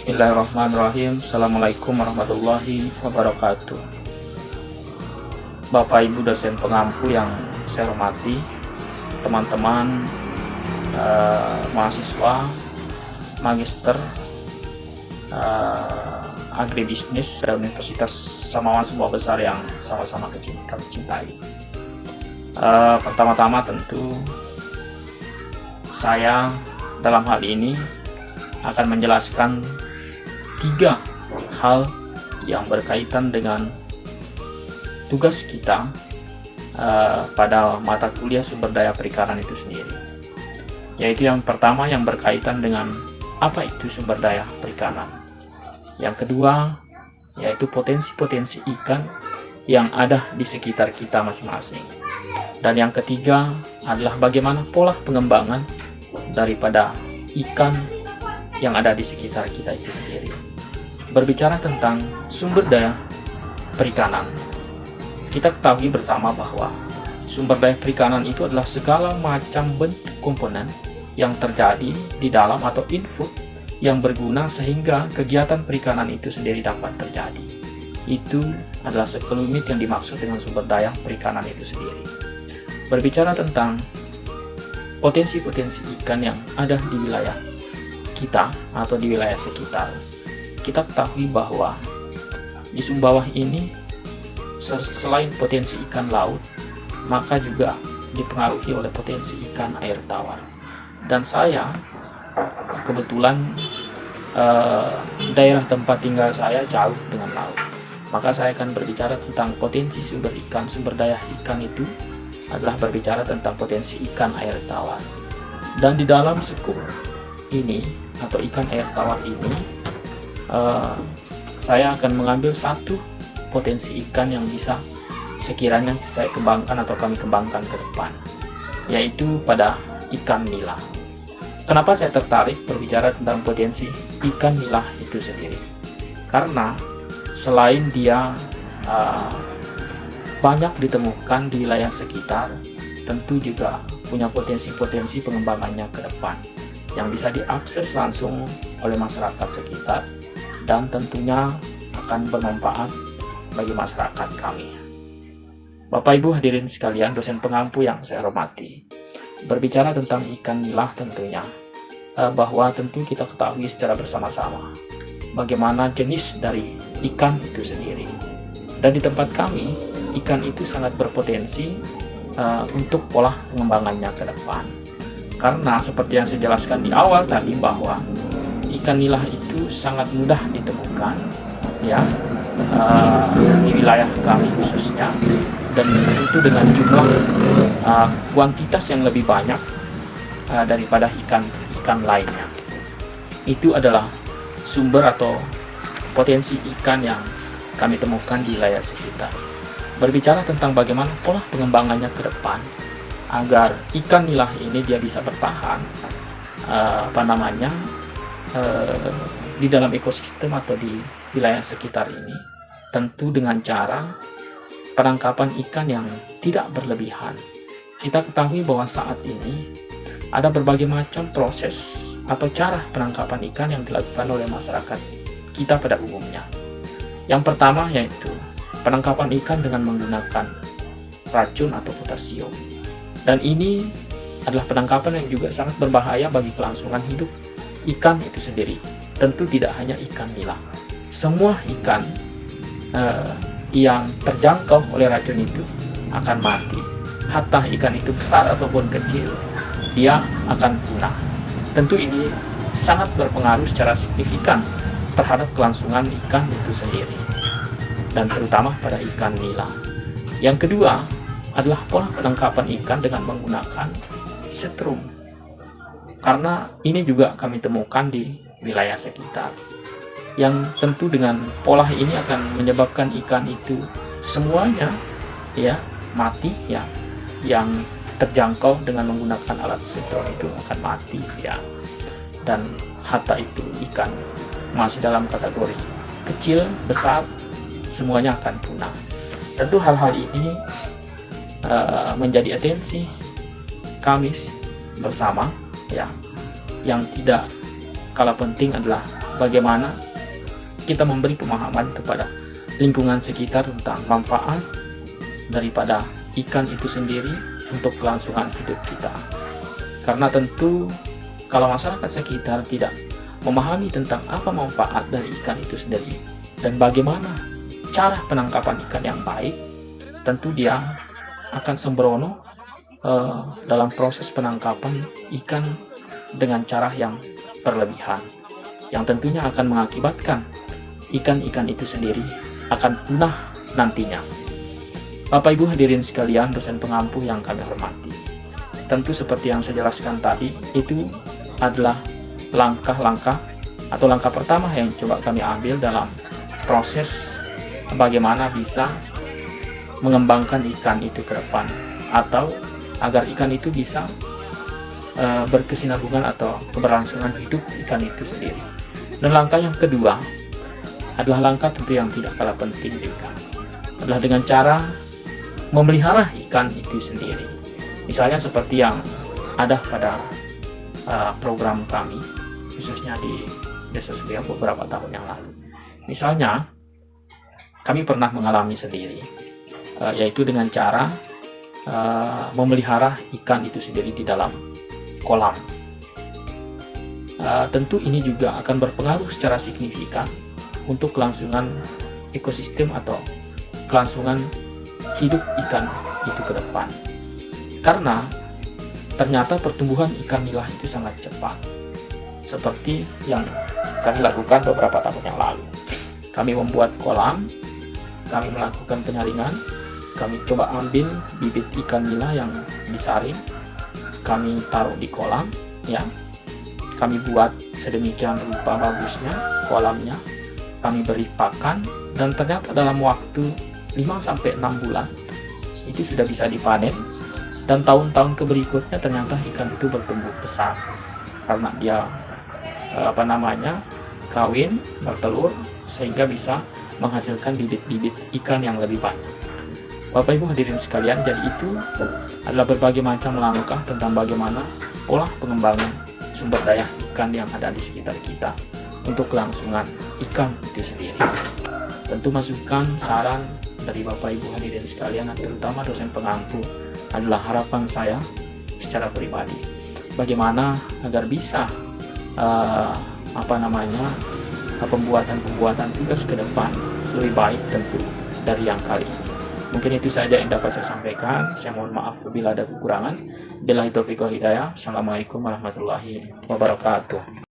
Bismillahirrahmanirrahim. Assalamualaikum warahmatullahi wabarakatuh. Bapak Ibu dosen pengampu yang saya hormati, teman-teman mahasiswa magister agribisnis dari Universitas Samawan sebuah besar yang sama-sama kami cintai. Pertama-tama tentu saya dalam hal ini akan menjelaskan 3 hal yang berkaitan dengan tugas kita pada mata kuliah sumber daya perikanan itu sendiri. Yaitu yang pertama yang berkaitan dengan apa itu sumber daya perikanan. Yang kedua yaitu potensi-potensi ikan yang ada di sekitar kita masing-masing. Dan yang ketiga adalah bagaimana pola pengembangan daripada ikan yang ada di sekitar kita itu sendiri. Berbicara tentang sumber daya perikanan, kita ketahui bersama bahwa sumber daya perikanan itu adalah segala macam bentuk komponen yang terjadi di dalam atau input yang berguna sehingga kegiatan perikanan itu sendiri dapat terjadi. Itu adalah sekelumit yang dimaksud dengan sumber daya perikanan itu sendiri. Berbicara tentang potensi-potensi ikan yang ada di wilayah kita atau di wilayah sekitar, kita ketahui bahwa di Sumbawa ini selain potensi ikan laut, maka juga dipengaruhi oleh potensi ikan air tawar. Dan saya kebetulan daerah tempat tinggal saya jauh dengan laut, maka saya akan berbicara tentang potensi sumber ikan. Sumber daya ikan itu adalah berbicara tentang potensi ikan air tawar. Dan di dalam skup ini atau ikan air tawar ini, saya akan mengambil satu potensi ikan yang bisa sekiranya saya kembangkan atau kami kembangkan ke depan, yaitu pada ikan nila. Kenapa saya tertarik berbicara tentang potensi ikan nila itu sendiri? Karena selain dia banyak ditemukan di wilayah sekitar, tentu juga punya potensi-potensi pengembangannya ke depan yang bisa diakses langsung oleh masyarakat sekitar dan tentunya akan bermanfaat bagi masyarakat kami. Bapak Ibu hadirin sekalian, dosen pengampu yang saya hormati, berbicara tentang ikan nila tentunya bahwa tentu kita ketahui secara bersama-sama bagaimana jenis dari ikan itu sendiri. Dan di tempat kami, ikan itu sangat berpotensi untuk pola pengembangannya ke depan. Karena seperti yang saya jelaskan di awal tadi bahwa ikan nila itu sangat mudah ditemukan ya di wilayah kami khususnya, dan tentu dengan jumlah kuantitas yang lebih banyak daripada ikan lainnya. Itu adalah sumber atau potensi ikan yang kami temukan di wilayah sekitar. Berbicara tentang bagaimana pola pengembangannya ke depan agar ikan nila ini dia bisa bertahan di dalam ekosistem atau di wilayah sekitar ini, tentu dengan cara penangkapan ikan yang tidak berlebihan. Kita ketahui bahwa saat ini ada berbagai macam proses atau cara penangkapan ikan yang dilakukan oleh masyarakat kita pada umumnya. Yang pertama yaitu penangkapan ikan dengan menggunakan racun atau potasium. Dan ini adalah penangkapan yang juga sangat berbahaya bagi kelangsungan hidup ikan itu sendiri. Tentu tidak hanya ikan nila. Semua ikan yang terjangkau oleh racun itu akan mati. Hatta ikan itu besar ataupun kecil, dia akan punah. Tentu ini sangat berpengaruh secara signifikan terhadap kelangsungan ikan itu sendiri, dan terutama pada ikan nila. Yang kedua adalah pola penangkapan ikan dengan menggunakan setrum. Karena ini juga kami temukan di wilayah sekitar, yang tentu dengan pola ini akan menyebabkan ikan itu semuanya ya mati ya. Yang terjangkau dengan menggunakan alat setrum itu akan mati ya. Dan hatta itu ikan masih dalam kategori kecil, besar, semuanya akan punah. Tentu hal-hal ini menjadi atensi kami bersama ya. Yang tidak kalah penting adalah bagaimana kita memberi pemahaman kepada lingkungan sekitar tentang manfaat daripada ikan itu sendiri untuk kelangsungan hidup kita. Karena tentu kalau masyarakat sekitar tidak memahami tentang apa manfaat dari ikan itu sendiri dan bagaimana cara penangkapan ikan yang baik, tentu dia akan sembrono dalam proses penangkapan ikan dengan cara yang berlebihan, yang tentunya akan mengakibatkan ikan-ikan itu sendiri akan punah nantinya. Bapak Ibu hadirin sekalian, dosen pengampu yang kami hormati, tentu seperti yang saya jelaskan tadi, itu adalah langkah-langkah atau langkah pertama yang coba kami ambil dalam proses bagaimana bisa mengembangkan ikan itu ke depan, atau agar ikan itu bisa berkesinambungan atau keberlangsungan hidup ikan itu sendiri. Dan langkah yang kedua adalah langkah tentu yang tidak kalah penting juga, adalah dengan cara memelihara ikan itu sendiri. Misalnya seperti yang ada pada program kami, khususnya di Desa Subiang beberapa tahun yang lalu. Misalnya, kami pernah mengalami sendiri, yaitu dengan cara memelihara ikan itu sendiri di dalam kolam. Tentu ini juga akan berpengaruh secara signifikan untuk kelangsungan ekosistem atau kelangsungan hidup ikan itu ke depan. Karena ternyata pertumbuhan ikan nila itu sangat cepat, seperti yang kami lakukan beberapa tahun yang lalu. Kami membuat kolam, kami melakukan penyaringan, kami coba ambil bibit ikan nila yang disaring, kami taruh di kolam, ya. Kami buat sedemikian rupa bagusnya kolamnya, kami beri pakan, dan ternyata dalam waktu 5-6 bulan itu sudah bisa dipanen, dan tahun-tahun berikutnya ternyata ikan itu bertumbuh besar karena dia kawin, bertelur, sehingga bisa menghasilkan bibit-bibit ikan yang lebih banyak. Bapak Ibu hadirin sekalian, jadi itu adalah berbagai macam langkah tentang bagaimana pola pengembangan sumber daya ikan yang ada di sekitar kita untuk kelangsungan ikan itu sendiri. Tentu masukan, saran dari Bapak Ibu hadirin sekalian, terutama dosen pengampu, adalah harapan saya secara pribadi bagaimana agar bisa pembuatan tugas ke depan lebih baik tentu dari yang kali ini. Mungkin itu saja yang dapat saya sampaikan. Saya mohon maaf bila ada kekurangan. Billahi taufiq wal hidayah. Assalamualaikum warahmatullahi wabarakatuh.